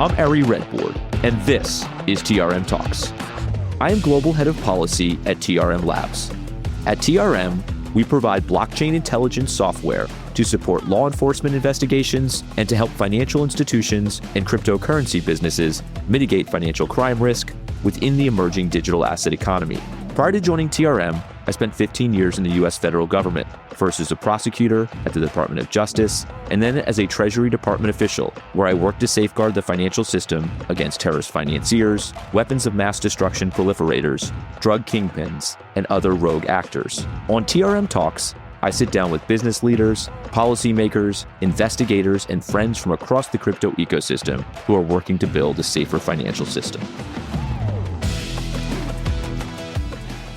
I'm Ari Redboard, and this is TRM Talks. I am Global Head of Policy at TRM Labs. At TRM, we provide blockchain intelligence software to support law enforcement investigations and to help financial institutions and cryptocurrency businesses mitigate financial crime risk within the emerging digital asset economy. Prior to joining TRM, I spent 15 years in the US federal government, first as a prosecutor at the Department of Justice, and then as a Treasury Department official, where I worked to safeguard the financial system against terrorist financiers, weapons of mass destruction proliferators, drug kingpins, and other rogue actors. On TRM Talks, I sit down with business leaders, policymakers, investigators, and friends from across the crypto ecosystem who are working to build a safer financial system.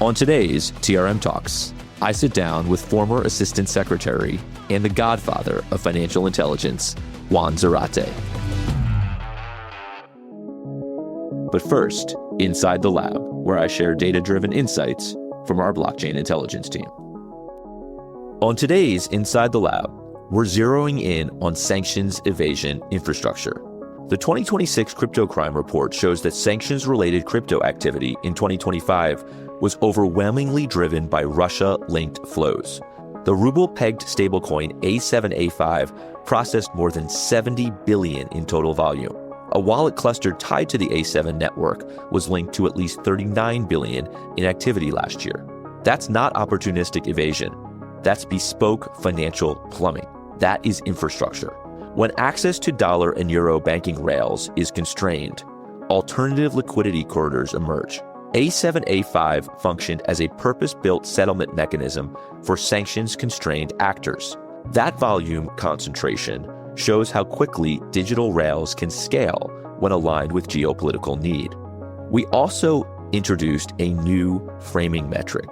On today's TRM Talks, I sit down with former Assistant Secretary and the godfather of financial intelligence, Juan Zarate. But first, inside the lab, where I share data-driven insights from our blockchain intelligence team. On today's Inside the Lab, we're zeroing in on sanctions evasion infrastructure. The 2026 Crypto Crime Report shows that sanctions-related crypto activity in 2025 was overwhelmingly driven by Russia-linked flows. The ruble-pegged stablecoin A7A5 processed more than $70 billion in total volume. A wallet cluster tied to the A7 network was linked to at least $39 billion in activity last year. That's not opportunistic evasion. That's bespoke financial plumbing. That is infrastructure. When access to dollar and euro banking rails is constrained, alternative liquidity corridors emerge. A7A5 functioned as a purpose-built settlement mechanism for sanctions-constrained actors. That volume concentration shows how quickly digital rails can scale when aligned with geopolitical need. We also introduced a new framing metric.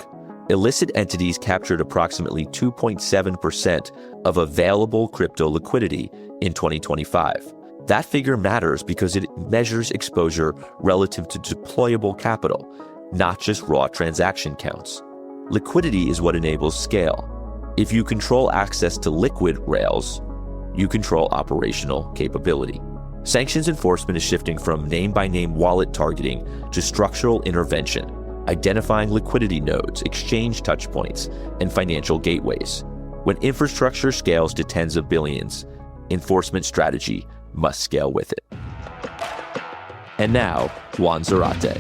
Illicit entities captured approximately 2.7% of available crypto liquidity in 2025. That figure matters because it measures exposure relative to deployable capital, not just raw transaction counts. Liquidity is what enables scale. If you control access to liquid rails, you control operational capability. Sanctions enforcement is shifting from name-by-name wallet targeting to structural intervention, identifying liquidity nodes, exchange touchpoints, and financial gateways. When infrastructure scales to tens of billions, enforcement strategy must scale with it. And now, Juan Zarate.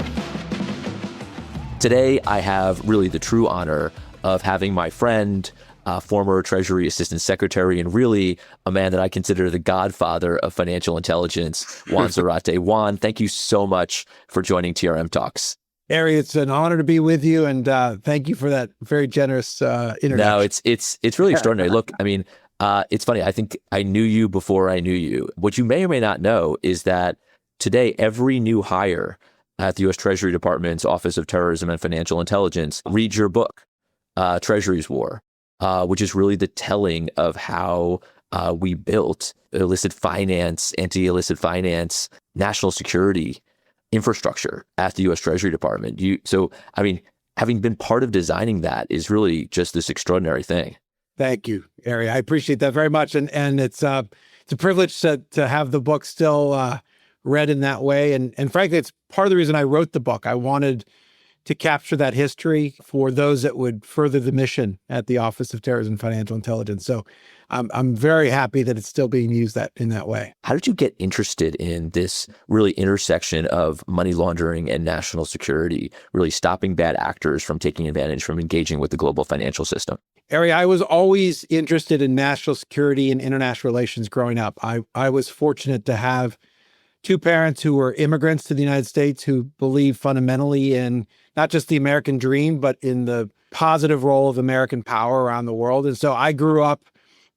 Today, I have really the true honor of having my friend, former Treasury Assistant Secretary, and really a man that I consider the godfather of financial intelligence, Juan Zarate. Juan, thank you so much for joining TRM Talks. Ari, it's an honor to be with you, and thank you for that very generous introduction. No, it's really extraordinary. Look, I mean, it's funny. I think I knew you before I knew you. What you may or may not know is that today, every new hire at the US Treasury Department's Office of Terrorism and Financial Intelligence reads your book, Treasury's War, which is really the telling of how we built illicit finance, anti-illicit finance, national security infrastructure at the US Treasury Department. Having been part of designing that is really just this extraordinary thing. Thank you, Ari. I appreciate that very much. And it's a privilege to have the book still read in that way. And frankly, it's part of the reason I wrote the book. I wanted to capture that history for those that would further the mission at the Office of Terrorism and Financial Intelligence. So I'm very happy that it's still being used in that way. How did you get interested in this really intersection of money laundering and national security, really stopping bad actors from taking advantage, from engaging with the global financial system? Ari, I was always interested in national security and international relations growing up. I was fortunate to have two parents who were immigrants to the United States who believed fundamentally in not just the American dream, but in the positive role of American power around the world. And so I grew up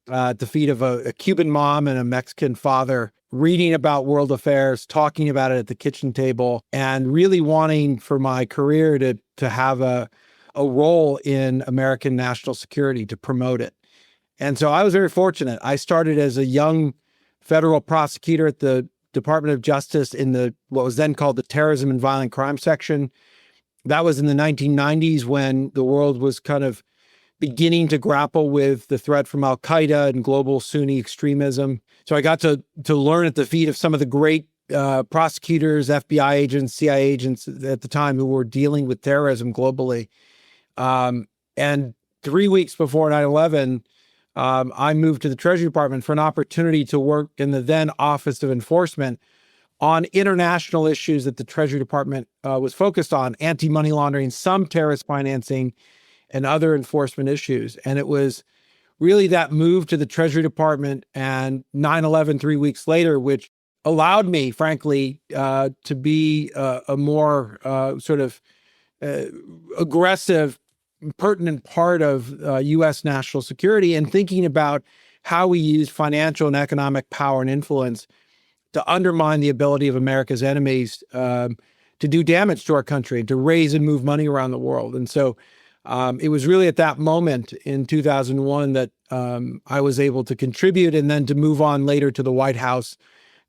at the feet of a Cuban mom and a Mexican father, reading about world affairs, talking about it at the kitchen table, and really wanting for my career to have a role in American national security, to promote it. And so I was very fortunate. I started as a young federal prosecutor at the Department of Justice in what was then called the Terrorism and Violent Crime Section. That was in the 1990s when the world was kind of beginning to grapple with the threat from Al-Qaeda and global Sunni extremism. So I got to learn at the feet of some of the great prosecutors, FBI agents, CIA agents at the time who were dealing with terrorism globally. And 3 weeks before 9/11, I moved to the Treasury Department for an opportunity to work in the then Office of Enforcement on international issues that the Treasury Department was focused on, anti-money laundering, some terrorist financing, and other enforcement issues. And it was really that move to the Treasury Department and 9/11 3 weeks later, which allowed me, frankly, to be a more sort of aggressive, pertinent part of U.S. national security and thinking about how we use financial and economic power and influence to undermine the ability of America's enemies to do damage to our country, to raise and move money around the world. And so it was really at that moment in 2001 that I was able to contribute and then to move on later to the White House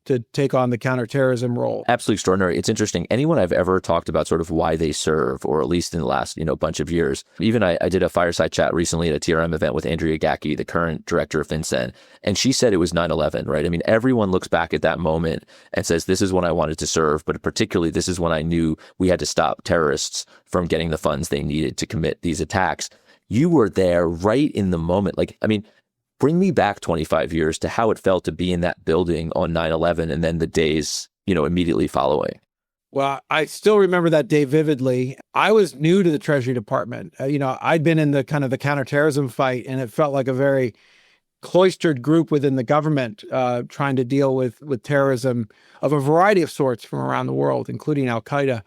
to take on the counterterrorism role. Absolutely extraordinary. It's interesting. Anyone I've ever talked about sort of why they serve, or at least in the last, bunch of years, even I did a fireside chat recently at a TRM event with Andrea Gacki, the current director of FinCEN, and she said it was 9/11, right? I mean, everyone looks back at that moment and says, this is when I wanted to serve, but particularly this is when I knew we had to stop terrorists from getting the funds they needed to commit these attacks. You were there right in the moment. Bring me back 25 years to how it felt to be in that building on 9/11 and then the days, immediately following. Well, I still remember that day vividly. I was new to the Treasury Department. I'd been in the kind of the counterterrorism fight, and it felt like a very cloistered group within the government trying to deal with terrorism of a variety of sorts from around the world, including Al-Qaeda.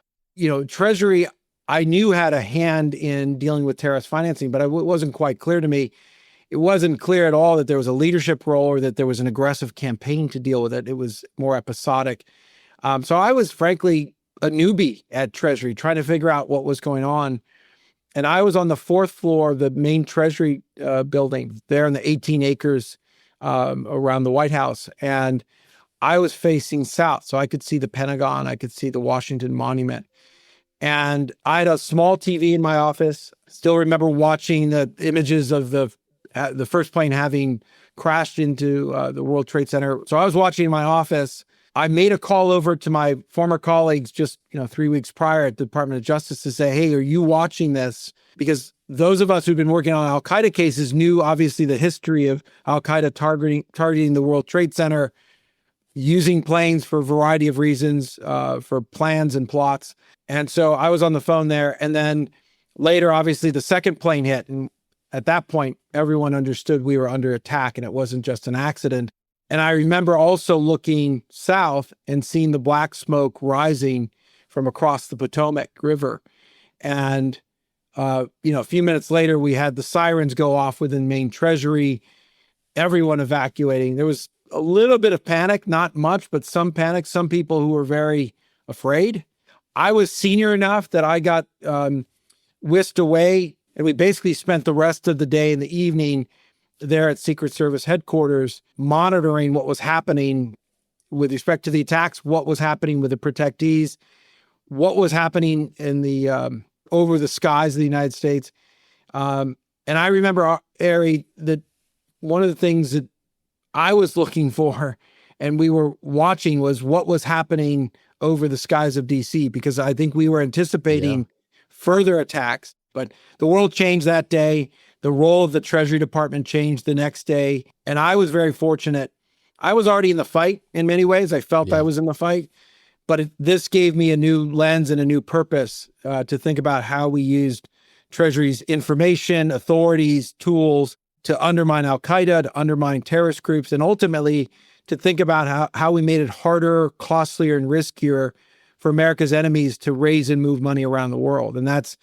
Treasury, I knew had a hand in dealing with terrorist financing, but it wasn't quite clear to me. It wasn't clear at all that there was a leadership role or that there was an aggressive campaign to deal with it. It was more episodic. So I was frankly a newbie at Treasury trying to figure out what was going on. And I was on the fourth floor of the main Treasury building there in the 18 acres around the White House. And I was facing south. So I could see the Pentagon. I could see the Washington Monument. And I had a small TV in my office. Still remember watching the images of the first plane having crashed into the World Trade Center. So I was watching in my office. I made a call over to my former colleagues just 3 weeks prior at the Department of Justice to say, hey, are you watching this? Because those of us who've been working on Al-Qaeda cases knew obviously the history of Al-Qaeda targeting the World Trade Center, using planes for a variety of reasons, for plans and plots. And so I was on the phone there. And then later, obviously, the second plane hit. And at that point, everyone understood we were under attack and it wasn't just an accident. And I remember also looking south and seeing the black smoke rising from across the Potomac River. And, a few minutes later, we had the sirens go off within main Treasury, everyone evacuating. There was a little bit of panic, not much, but some panic, some people who were very afraid. I was senior enough that I got whisked away. And we basically spent the rest of the day and the evening there at Secret Service headquarters, monitoring what was happening with respect to the attacks, what was happening with the protectees, what was happening in the over the skies of the United States. And I remember, Ari, that one of the things that I was looking for and we were watching was what was happening over the skies of D.C., because I think we were anticipating further attacks. But the world changed that day. The role of the Treasury Department changed the next day. And I was very fortunate. I was already in the fight in many ways. I felt I was in the fight. But this gave me a new lens and a new purpose to think about how we used Treasury's information, authorities, tools to undermine Al-Qaeda, to undermine terrorist groups, and ultimately to think about how we made it harder, costlier, and riskier for America's enemies to raise and move money around the world. And that's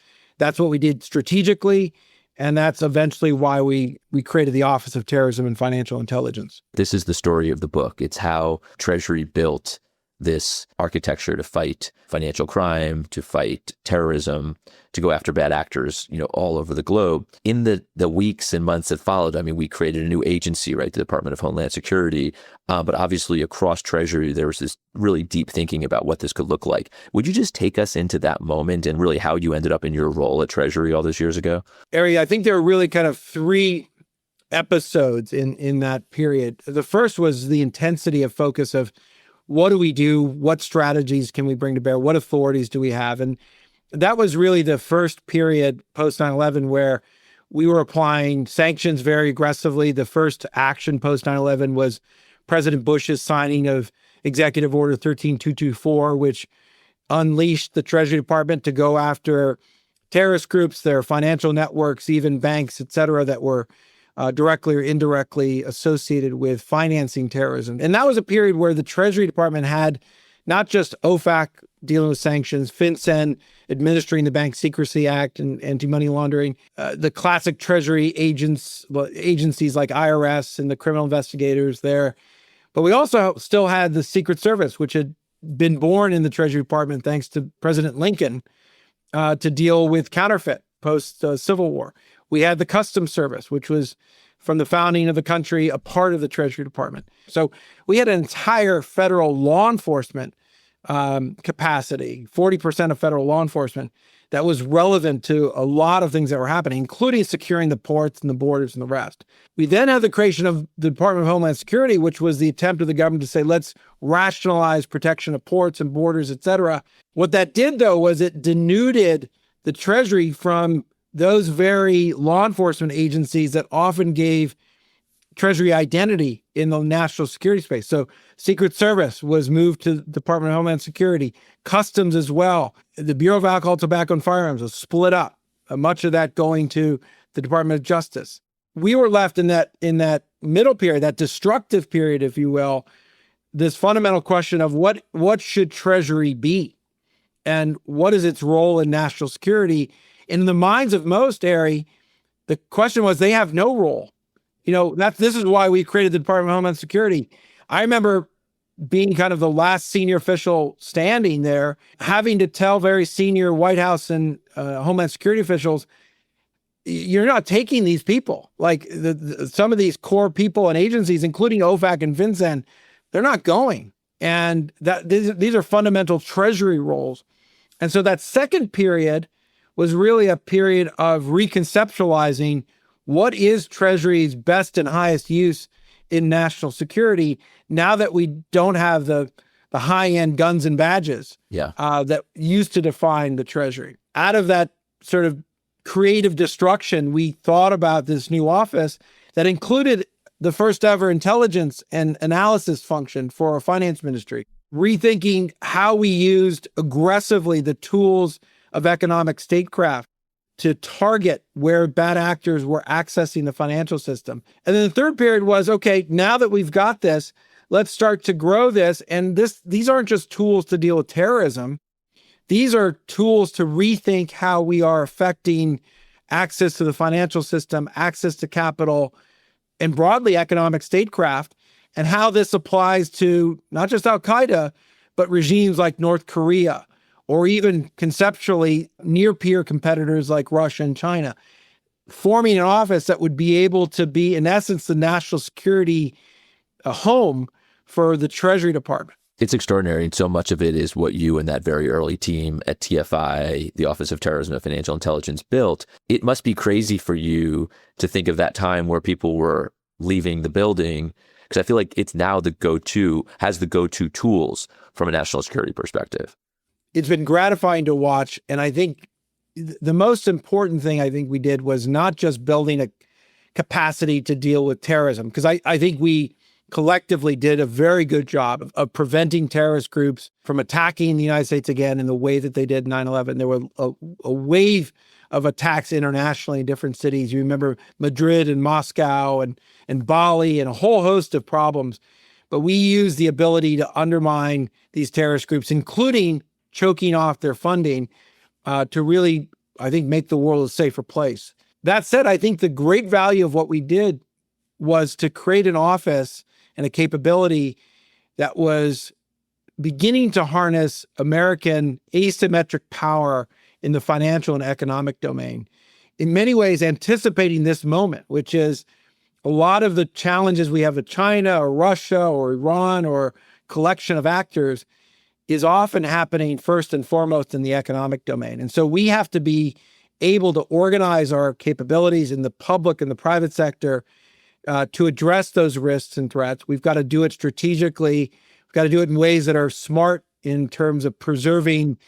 what we did strategically, and that's eventually why we created the Office of Terrorism and Financial Intelligence. This is the story of the book. It's how Treasury built this architecture to fight financial crime, to fight terrorism, to go after bad actors, all over the globe. In the weeks and months that followed, we created a new agency, right, the Department of Homeland Security. But obviously across Treasury, there was this really deep thinking about what this could look like. Would you just take us into that moment and really how you ended up in your role at Treasury all those years ago? Ari, I think there were really kind of three episodes in that period. The first was the intensity of focus of what do we do? What strategies can we bring to bear? What authorities do we have? And that was really the first period post 9/11 where we were applying sanctions very aggressively. The first action post 9/11 was President Bush's signing of Executive Order 13224, which unleashed the Treasury Department to go after terrorist groups, their financial networks, even banks, et cetera, that were directly or indirectly associated with financing terrorism. And that was a period where the Treasury Department had not just OFAC dealing with sanctions, FinCEN administering the Bank Secrecy Act and anti-money laundering, the classic Treasury agencies like IRS and the criminal investigators there. But we also still had the Secret Service, which had been born in the Treasury Department thanks to President Lincoln to deal with counterfeit post-Civil War. We had the Customs Service, which was from the founding of the country, a part of the Treasury Department. So we had an entire federal law enforcement capacity, 40% of federal law enforcement, that was relevant to a lot of things that were happening, including securing the ports and the borders and the rest. We then had the creation of the Department of Homeland Security, which was the attempt of the government to say, let's rationalize protection of ports and borders, et cetera. What that did, though, was it denuded the Treasury from those very law enforcement agencies that often gave Treasury identity in the national security space. So Secret Service was moved to the Department of Homeland Security, Customs as well. The Bureau of Alcohol, Tobacco, and Firearms was split up, much of that going to the Department of Justice. We were left in that middle period, that destructive period, if you will, this fundamental question of what should Treasury be and what is its role in national security? In the minds of most, Ari, the question was they have no role. This is why we created the Department of Homeland Security. I remember being kind of the last senior official standing there, having to tell very senior White House and Homeland Security officials, you're not taking these people. Like some of these core people and agencies, including OFAC and FinCEN, they're not going. And these are fundamental Treasury roles. And so that second period was really a period of reconceptualizing what is Treasury's best and highest use in national security now that we don't have the high-end guns and badges that used to define the Treasury. Out of that sort of creative destruction, we thought about this new office that included the first ever intelligence and analysis function for our finance ministry, rethinking how we used aggressively the tools of economic statecraft to target where bad actors were accessing the financial system. And then the third period was, okay, now that we've got this, let's start to grow this. And these aren't just tools to deal with terrorism. These are tools to rethink how we are affecting access to the financial system, access to capital, and broadly economic statecraft, and how this applies to not just Al-Qaeda, but regimes like North Korea, or even conceptually near-peer competitors like Russia and China, forming an office that would be able to be, in essence, the national security home for the Treasury Department. It's extraordinary, and so much of it is what you and that very early team at TFI, the Office of Terrorism and Financial Intelligence, built. It must be crazy for you to think of that time where people were leaving the building, because I feel like it's now has the go-to tools from a national security perspective. It's been gratifying to watch. And I think the most important thing I think we did was not just building a capacity to deal with terrorism, because I think we collectively did a very good job of preventing terrorist groups from attacking the United States again in the way that they did 9/11. There were a wave of attacks internationally in different cities. You remember Madrid and Moscow and Bali and a whole host of problems. But we used the ability to undermine these terrorist groups, including choking off their funding, to really, I think, make the world a safer place. That said, I think the great value of what we did was to create an office and a capability that was beginning to harness American asymmetric power in the financial and economic domain. In many ways, anticipating this moment, which is a lot of the challenges we have with China or Russia or Iran or collection of actors is often happening first and foremost in the economic domain. And so we have to be able to organize our capabilities in the public and the private sector to address those risks and threats. We've got to do it strategically. We've got to do it in ways that are smart in terms of preserving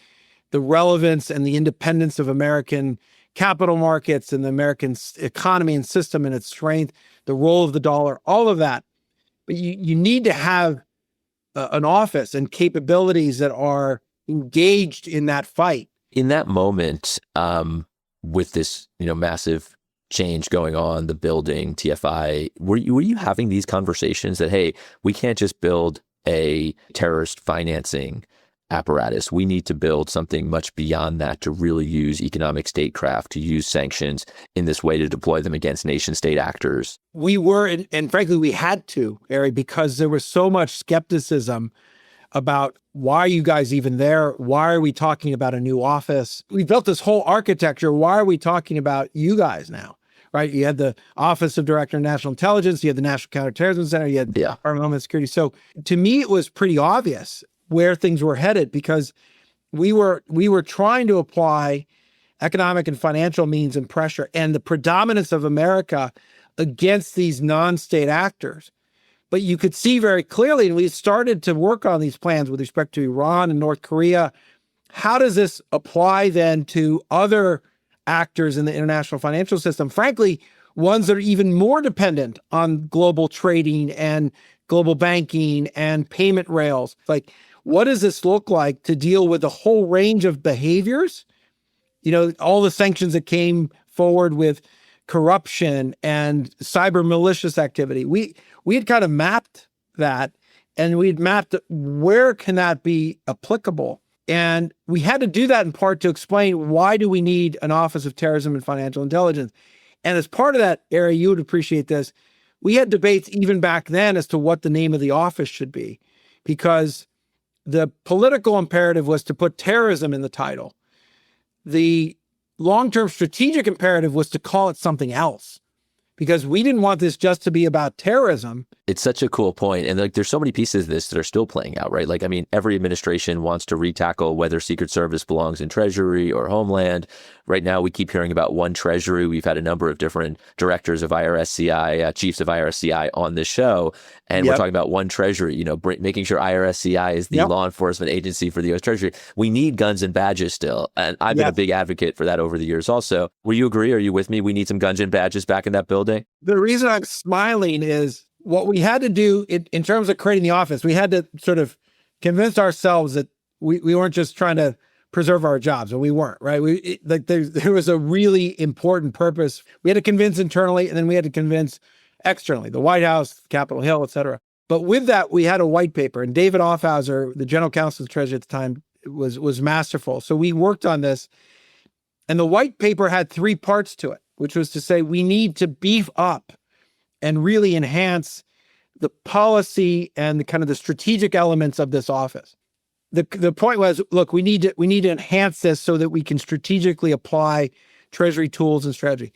the relevance and the independence of American capital markets and the American economy and system and its strength, the role of the dollar, all of that. But you need to have an office and capabilities that are engaged in that fight. In that moment, with this, massive change going on, the building, TFI, were you having these conversations that, hey, we can't just build a terrorist financing apparatus. We need to build something much beyond that to really use economic statecraft, to use sanctions in this way to deploy them against nation state actors? We were, and frankly, we had to, Ari, because there was so much skepticism about why are you guys even there? Why are we talking about a new office? We built this whole architecture. Why are we talking about you guys now? Right? You had the Office of Director of National Intelligence, you had the National Counterterrorism Center, you had Department of Homeland Security. So to me, it was pretty obvious where things were headed because we were trying to apply economic and financial means and pressure and the predominance of America against these non-state actors. But you could see very clearly, and we started to work on these plans with respect to Iran and North Korea. How does this apply then to other actors in the international financial system? Frankly, ones that are even more dependent on global trading and global banking and payment rails. Like, what does this look like to deal with a whole range of behaviors? All the sanctions that came forward with corruption and cyber malicious activity. We had kind of mapped that, and we'd mapped where can that be applicable. And we had to do that in part to explain why do we need an Office of Terrorism and Financial Intelligence. And as part of that area, you would appreciate this, we had debates even back then as to what the name of the office should be, because the political imperative was to put terrorism in the title. The long-term strategic imperative was to call it something else, because we didn't want this just to be about terrorism. It's such a cool point. And there's so many pieces of this that are still playing out, right? Every administration wants to retackle whether Secret Service belongs in Treasury or Homeland. Right now, we keep hearing about one Treasury. We've had a number of different directors of IRSCI, chiefs of IRSCI on this show. And we're talking about one Treasury, making sure IRSCI is the law enforcement agency for the US Treasury. We need guns and badges still. And I've been a big advocate for that over the years also. Will you agree? Are you with me? We need some guns and badges back in that building? The reason I'm smiling is what we had to do in terms of creating the office. We had to sort of convince ourselves that we weren't just trying to preserve our jobs, and we weren't, right? There was a really important purpose. We had to convince internally, and then we had to convince externally, the White House, Capitol Hill, et cetera. But with that, we had a white paper, and David Offhauser, the general counsel of the Treasury at the time, was masterful. So we worked on this, and the white paper had three parts to it, which was to say we need to beef up and really enhance the policy and the kind of the strategic elements of this office. The point was, look, we need to enhance this so that we can strategically apply Treasury tools and strategy.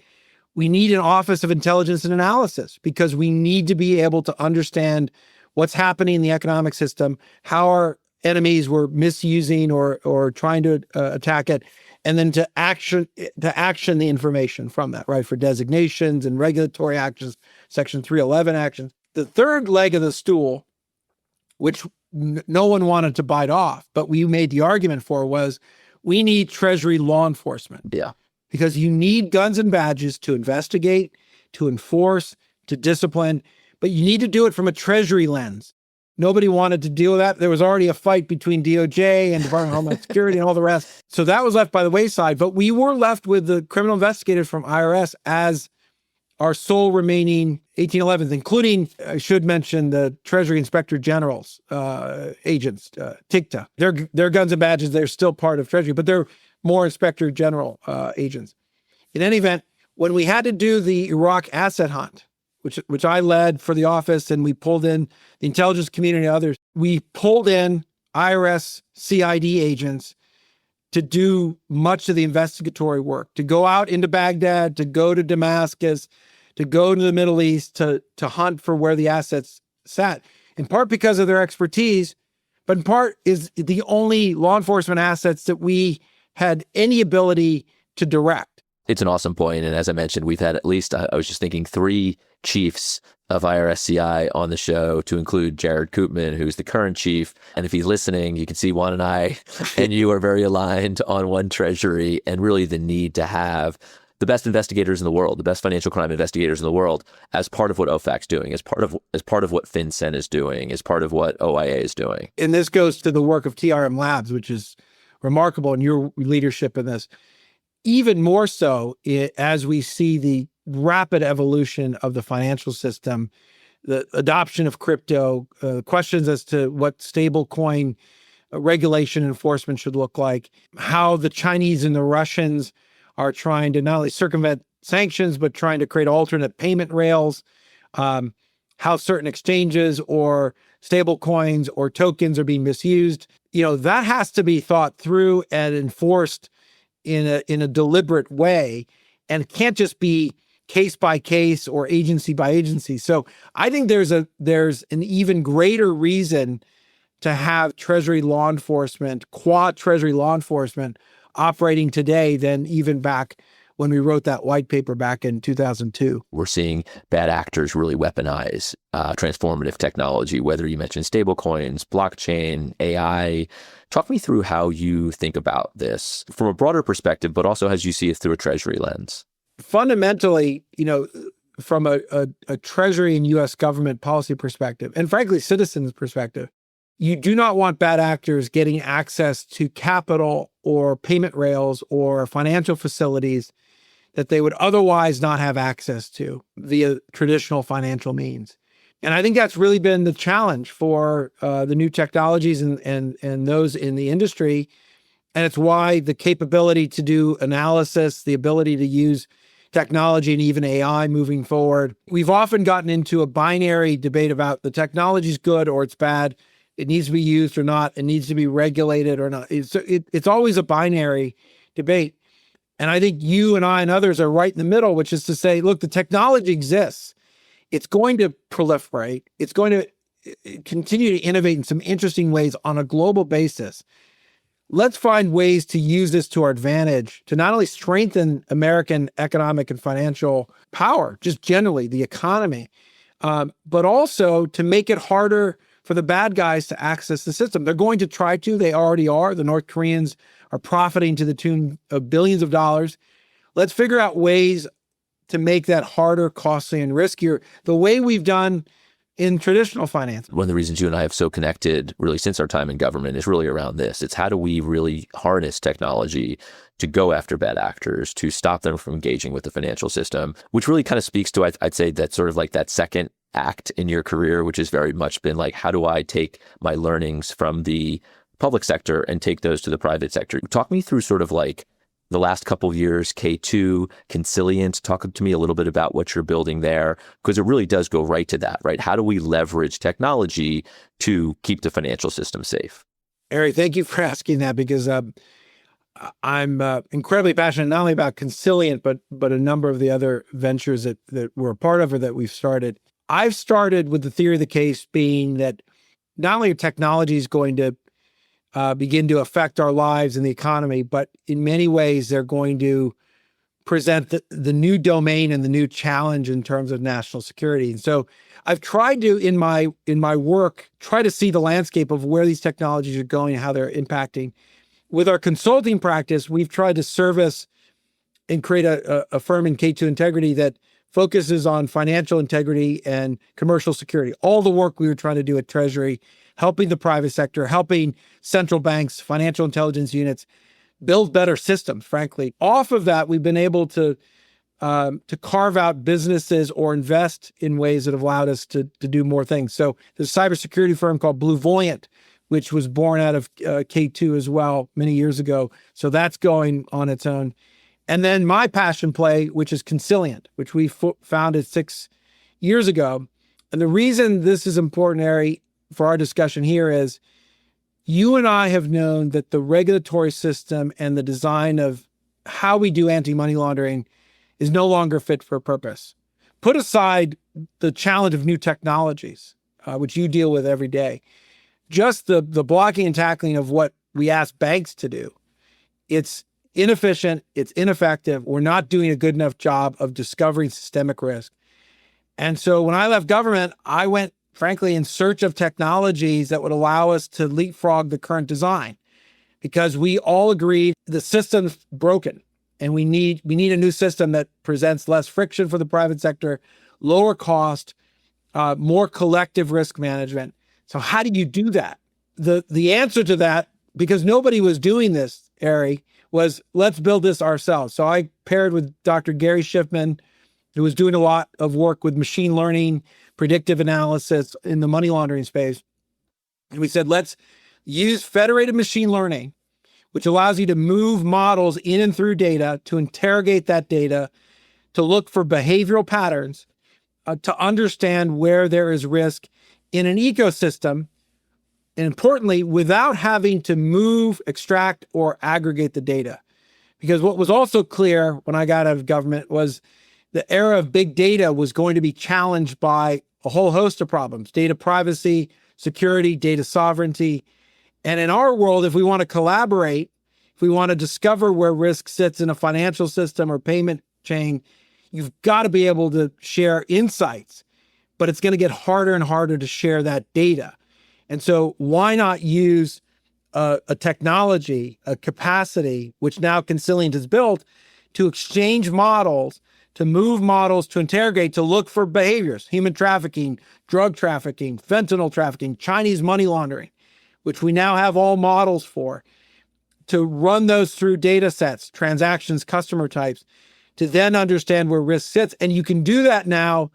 We need an Office of Intelligence and Analysis because we need to be able to understand what's happening in the economic system, how our enemies were misusing or trying to attack it, and then to action the information from that, right? For designations and regulatory actions, Section 311 actions. The third leg of the stool, which no one wanted to bite off, but we made the argument for, was we need Treasury law enforcement. Yeah. Because you need guns and badges to investigate, to enforce, to discipline, but you need to do it from a Treasury lens. Nobody wanted to deal with that. There was already a fight between DOJ and Department of Homeland Security and all the rest. So that was left by the wayside, but we were left with the criminal investigators from IRS as our sole remaining 1811s, including, I should mention, the Treasury Inspector General's agents, TIGTA. Their guns and badges, they're still part of Treasury, but they're more Inspector General agents. In any event, when we had to do the Iraq asset hunt, which I led for the office, and we pulled in the intelligence community and others, we pulled in IRS CID agents to do much of the investigatory work, to go out into Baghdad, to go to Damascus, to go to the Middle East, to hunt for where the assets sat, in part because of their expertise, but in part is the only law enforcement assets that we had any ability to direct. It's an awesome point. And as I mentioned, we've had at least, I was just thinking, 3 chiefs of IRSCI on the show, to include Jared Koopman, who's the current chief. And if he's listening, you can see Juan and I and you are very aligned on One Treasury and really the need to have the best investigators in the world, the best financial crime investigators in the world, as part of what OFAC's doing, as part of what FinCEN is doing, as part of what OIA is doing. And this goes to the work of TRM Labs, which is remarkable in your leadership in this. Even more so as we see the rapid evolution of the financial system, the adoption of crypto, questions as to what stablecoin regulation enforcement should look like, how the Chinese and the Russians are trying to not only circumvent sanctions, but trying to create alternate payment rails, how certain exchanges or stable coins or tokens are being misused. That has to be thought through and enforced in a deliberate way, and it can't just be case by case or agency by agency. So I think there's an even greater reason to have Treasury law enforcement, quad Treasury law enforcement, operating today than even back when we wrote that white paper back in 2002. We're seeing bad actors really weaponize transformative technology, whether you mention stablecoins, blockchain, AI. Talk me through how you think about this from a broader perspective, but also as you see it through a Treasury lens. Fundamentally, from a Treasury and U.S. government policy perspective, and frankly, citizens' perspective, you do not want bad actors getting access to capital or payment rails or financial facilities that they would otherwise not have access to via traditional financial means. And I think that's really been the challenge for the new technologies and those in the industry. And it's why the capability to do analysis, the ability to use technology and even AI moving forward. We've often gotten into a binary debate about the technology's good or it's bad. It needs to be used or not. It needs to be regulated or not. It's always a binary debate. And I think you and I and others are right in the middle, which is to say, look, the technology exists. It's going to proliferate. It's going to continue to innovate in some interesting ways on a global basis. Let's find ways to use this to our advantage to not only strengthen American economic and financial power, just generally the economy, but also to make it harder for the bad guys to access the system. They're going to try to. They already are. The North Koreans are profiting to the tune of billions of dollars. Let's figure out ways to make that harder, costly, and riskier, the way we've done in traditional finance. One of the reasons you and I have so connected really since our time in government is really around this. It's how do we really harness technology to go after bad actors, to stop them from engaging with the financial system, which really kind of speaks to, I'd say, that sort of like that second act in your career, which has very much been like, how do I take my learnings from the public sector and take those to the private sector? Talk me through sort of like the last couple of years, K2, Consilient. Talk to me a little bit about what you're building there, because it really does go right to that, right? How do we leverage technology to keep the financial system safe? Ari, thank you for asking that, because I'm incredibly passionate not only about Consilient, but a number of the other ventures that we're a part of or that we've started. I've started with the theory of the case being that not only are technologies going to begin to affect our lives and the economy, but in many ways, they're going to present the new domain and the new challenge in terms of national security. And so I've tried to, in my work, try to see the landscape of where these technologies are going and how they're impacting. With our consulting practice, we've tried to service and create a firm in K2 Integrity that focuses on financial integrity and commercial security. All the work we were trying to do at Treasury, helping the private sector, helping central banks, financial intelligence units build better systems, frankly. Off of that, we've been able to carve out businesses or invest in ways that have allowed us to do more things. So there's a cybersecurity firm called Blue Voyant, which was born out of K2 as well many years ago. So that's going on its own. And then my passion play, which is Consilient, which we founded 6 years ago. And the reason this is important, Ari, for our discussion here is you and I have known that the regulatory system and the design of how we do anti-money laundering is no longer fit for purpose. Put aside the challenge of new technologies, which you deal with every day. Just the blocking and tackling of what we ask banks to do. It's inefficient, it's ineffective. We're not doing a good enough job of discovering systemic risk. And so when I left government, I went, frankly, in search of technologies that would allow us to leapfrog the current design, because we all agreed the system's broken and we need a new system that presents less friction for the private sector, lower cost, more collective risk management. So how do you do that? The answer to that, because nobody was doing this, Ari, was let's build this ourselves. So I paired with Dr. Gary Schiffman, who was doing a lot of work with machine learning, predictive analysis in the money laundering space. And we said, let's use federated machine learning, which allows you to move models in and through data, to interrogate that data, to look for behavioral patterns, to understand where there is risk in an ecosystem, and importantly, without having to move, extract, or aggregate the data. Because what was also clear when I got out of government was the era of big data was going to be challenged by a whole host of problems: data privacy, security, data sovereignty. And in our world, if we want to collaborate, if we want to discover where risk sits in a financial system or payment chain, you've got to be able to share insights, but it's going to get harder and harder to share that data. And so why not use a technology, a capacity, which now Consilient has built, to exchange models, to move models, to interrogate, to look for behaviors: human trafficking, drug trafficking, fentanyl trafficking, Chinese money laundering, which we now have all models for, to run those through data sets, transactions, customer types, to then understand where risk sits. And you can do that now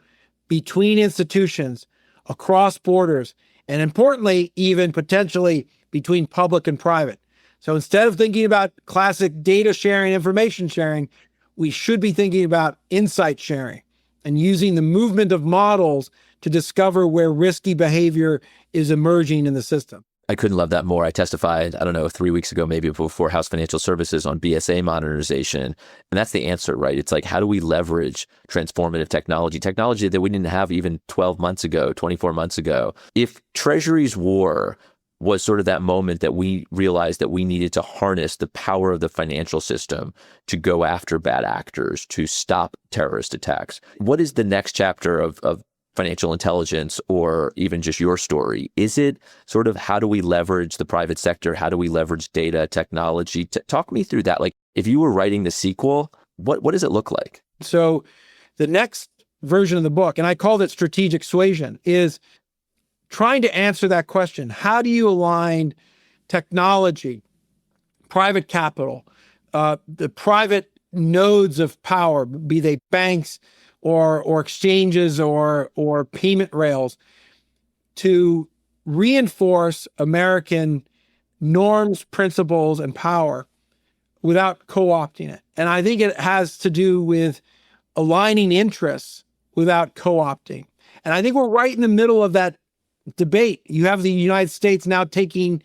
between institutions, across borders, and importantly, even potentially between public and private. So instead of thinking about classic data sharing, information sharing, we should be thinking about insight sharing and using the movement of models to discover where risky behavior is emerging in the system. I couldn't love that more. I testified, 3 weeks ago, maybe before House Financial Services, on BSA modernization. And that's the answer, right? It's like, how do we leverage transformative technology that we didn't have even 12 months ago, 24 months ago? If Treasury's war was sort of that moment that we realized that we needed to harness the power of the financial system to go after bad actors, to stop terrorist attacks, what is the next chapter of financial intelligence, or even just your story? Is it sort of, how do we leverage the private sector? How do we leverage data, technology? Talk me through that. Like, if you were writing the sequel, what does it look like? So the next version of the book, and I called it Strategic Suasion, is trying to answer that question. How do you align technology, private capital, the private nodes of power, be they banks or exchanges or payment rails, to reinforce American norms, principles, and power without co-opting it? And I think it has to do with aligning interests without co-opting. And I think we're right in the middle of that debate. You have the United States now taking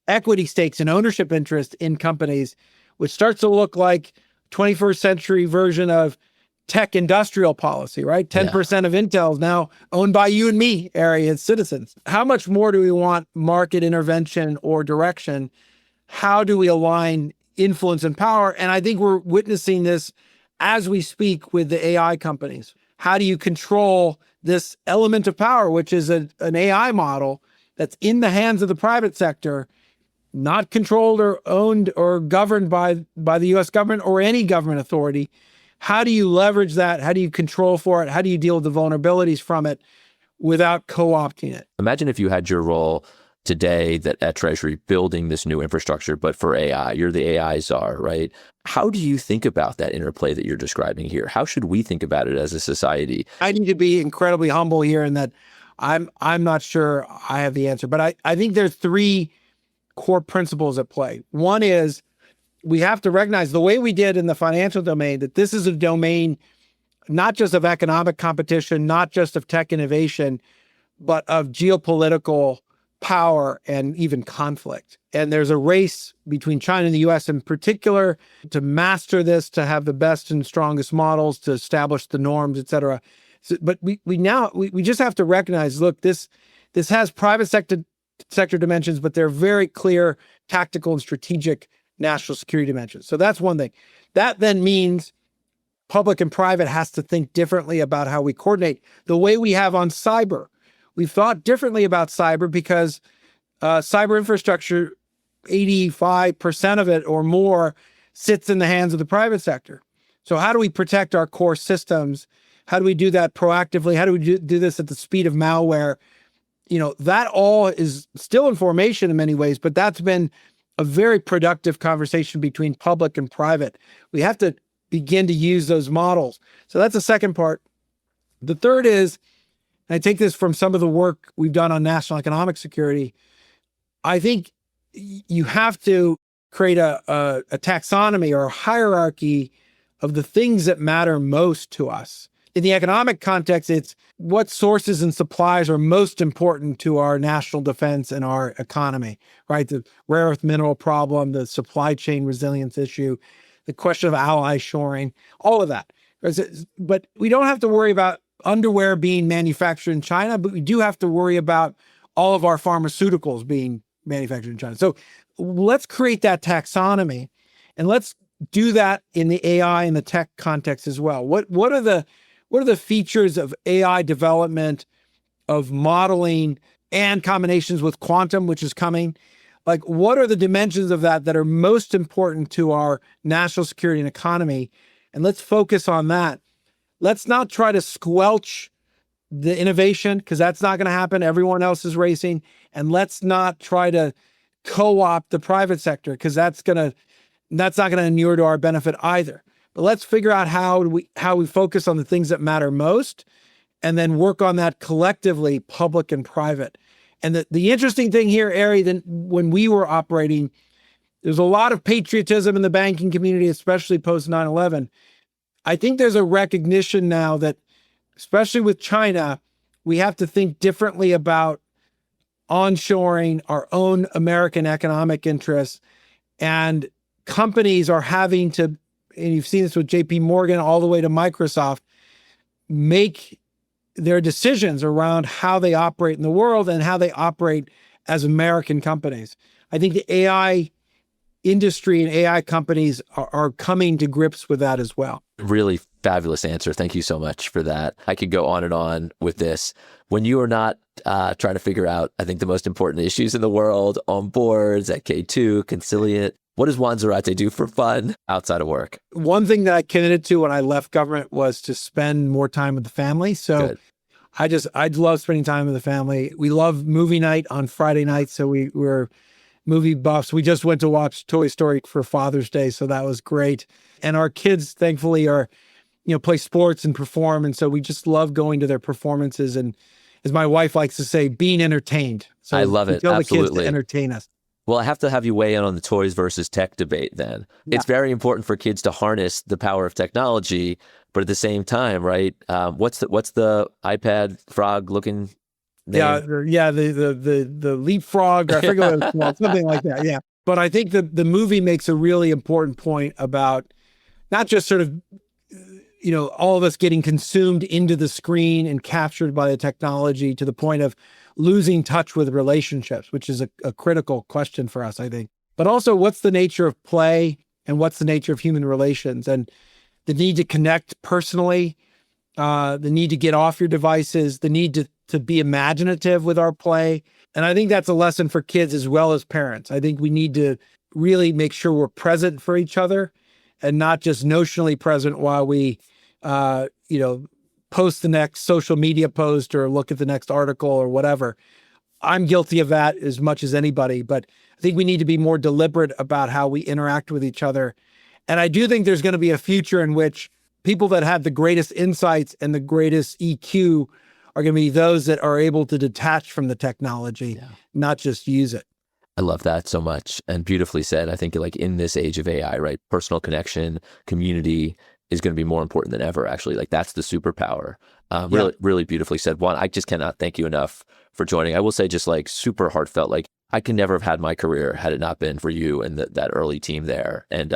equity stakes and ownership interest in companies, which starts to look like 21st century version of tech industrial policy, right? 10% of Intel is now owned by you and me, Ari, as citizens. How much more do we want market intervention or direction? How do we align influence and power? And I think we're witnessing this as we speak with the AI companies. How do you control this element of power, which is an AI model that's in the hands of the private sector, not controlled or owned or governed by the US government or any government authority? How do you leverage that? How do you control for it? How do you deal with the vulnerabilities from it without co-opting it? Imagine if you had your role today at Treasury building this new infrastructure, but for AI. You're the AI czar, right? How do you think about that interplay that you're describing here? How should we think about it as a society? I need to be incredibly humble here in that I'm not sure I have the answer, but I think there's three core principles at play. One is, we have to recognize, the way we did in the financial domain, that this is a domain not just of economic competition, not just of tech innovation, but of geopolitical power and even conflict. And there's a race between China and the US in particular to master this, to have the best and strongest models, to establish the norms, et cetera. So, but we just have to recognize, look, this has private sector dimensions, but they're very clear tactical and strategic national security dimensions. So that's one thing. That then means public and private has to think differently about how we coordinate. The way we have on cyber, we've thought differently about cyber because cyber infrastructure, 85% of it or more sits in the hands of the private sector. So how do we protect our core systems? How do we do that proactively? How do we do this at the speed of malware? That all is still in formation in many ways, but that's been a very productive conversation between public and private. We have to begin to use those models. So that's the second part. The third is, and I take this from some of the work we've done on national economic security, I think you have to create a taxonomy or a hierarchy of the things that matter most to us. In the economic context, it's what sources and supplies are most important to our national defense and our economy, right? The rare earth mineral problem, the supply chain resilience issue, the question of ally shoring, all of that. But we don't have to worry about underwear being manufactured in China, but we do have to worry about all of our pharmaceuticals being manufactured in China. So let's create that taxonomy, and let's do that in the AI and the tech context as well. What are the features of AI development, of modeling, and combinations with quantum, which is coming? Like, what are the dimensions of that are most important to our national security and economy? And let's focus on that. Let's not try to squelch the innovation, because that's not going to happen. Everyone else is racing. And let's not try to co-opt the private sector, because that's not going to inure to our benefit either. But let's figure out how we focus on the things that matter most, and then work on that collectively, public and private. And the interesting thing here, Ari, that when we were operating, there's a lot of patriotism in the banking community, especially post 9/11. I think there's a recognition now that, especially with China, we have to think differently about onshoring our own American economic interests. And companies are having to, and you've seen this with JP Morgan all the way to Microsoft, make their decisions around how they operate in the world and how they operate as American companies. I think the AI industry and AI companies are coming to grips with that as well. Really fabulous answer. Thank you so much for that. I could go on and on with this. When you are not trying to figure out, I think, the most important issues in the world on boards at K2, Conciliate, what does Juan Zarate do for fun outside of work? One thing that I committed to when I left government was to spend more time with the family. So good. I love spending time with the family. We love movie night on Friday night. So we're movie buffs. We just went to watch Toy Story for Father's Day. So that was great. And our kids, thankfully, play sports and perform. And so we just love going to their performances. And as my wife likes to say, being entertained. So I love it. Tell Absolutely. the kids to entertain us. Well, I have to have you weigh in on the toys versus tech debate then. Yeah. It's very important for kids to harness the power of technology, but at the same time, right? What's the iPad frog looking name? Yeah, the leapfrog, or I forget what it's called, something like that, yeah. But I think the movie makes a really important point about not just sort of, all of us getting consumed into the screen and captured by the technology to the point of losing touch with relationships, which is a critical question for us, I think. But also, what's the nature of play and what's the nature of human relations, and the need to connect personally, the need to get off your devices, the need to be imaginative with our play. And I think that's a lesson for kids as well as parents. I think we need to really make sure we're present for each other and not just notionally present while we, post the next social media post or look at the next article or whatever. I'm guilty of that as much as anybody, but I think we need to be more deliberate about how we interact with each other. And I do think there's going to be a future in which people that have the greatest insights and the greatest EQ are going to be those that are able to detach from the technology, not just use it. I love that so much, and beautifully said. I think like in this age of AI, right, personal connection, community is going to be more important than ever, actually. Like that's the superpower. Really, really beautifully said. Juan, I just cannot thank you enough for joining. I will say just like super heartfelt, like I could never have had my career had it not been for you and that early team there. And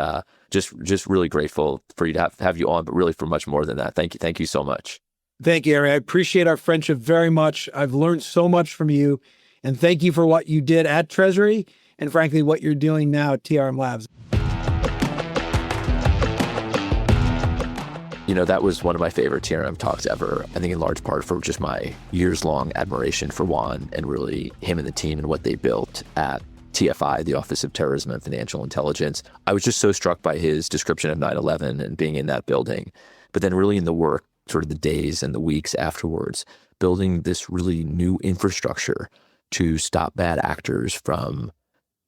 just really grateful for you to have you on, but really for much more than that. Thank you. Thank you so much. Thank you, Ari. I appreciate our friendship very much. I've learned so much from you. And thank you for what you did at Treasury and frankly, what you're doing now at TRM Labs. That was one of my favorite TRM talks ever. I think in large part for just my years-long admiration for Juan and really him and the team and what they built at TFI, the Office of Terrorism and Financial Intelligence. I was just so struck by his description of 9/11 and being in that building, but then really in the work, sort of the days and the weeks afterwards, building this really new infrastructure to stop bad actors from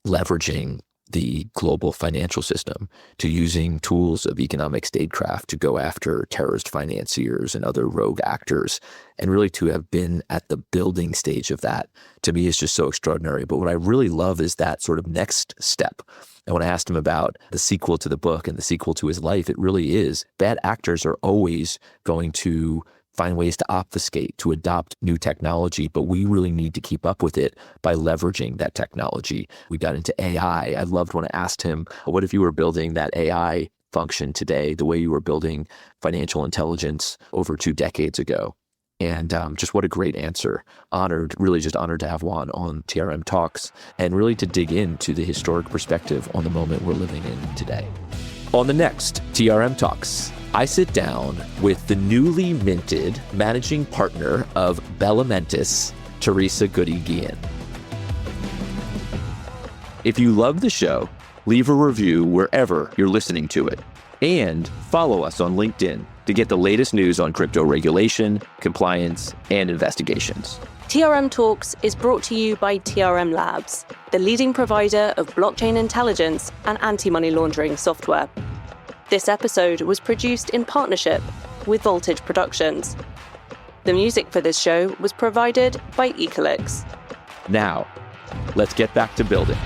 leveraging the global financial system, to using tools of economic statecraft to go after terrorist financiers and other rogue actors, and really to have been at the building stage of that, to me is just so extraordinary. But what I really love is that sort of next step. And when I asked him about the sequel to the book and the sequel to his life, it really is bad actors are always going to find ways to obfuscate, to adopt new technology, but we really need to keep up with it by leveraging that technology. We got into AI. I loved when I asked him, what if you were building that AI function today, the way you were building financial intelligence over 2 decades ago? And just what a great answer. Really just honored to have Juan on TRM Talks and really to dig into the historic perspective on the moment we're living in today. On the next TRM Talks, I sit down with the newly minted managing partner of Bellamentis, Teresa Goody-Guillen. If you love the show, leave a review wherever you're listening to it. And follow us on LinkedIn to get the latest news on crypto regulation, compliance, and investigations. TRM Talks is brought to you by TRM Labs, the leading provider of blockchain intelligence and anti-money laundering software. This episode was produced in partnership with Voltage Productions. The music for this show was provided by Ecolix. Now, let's get back to building.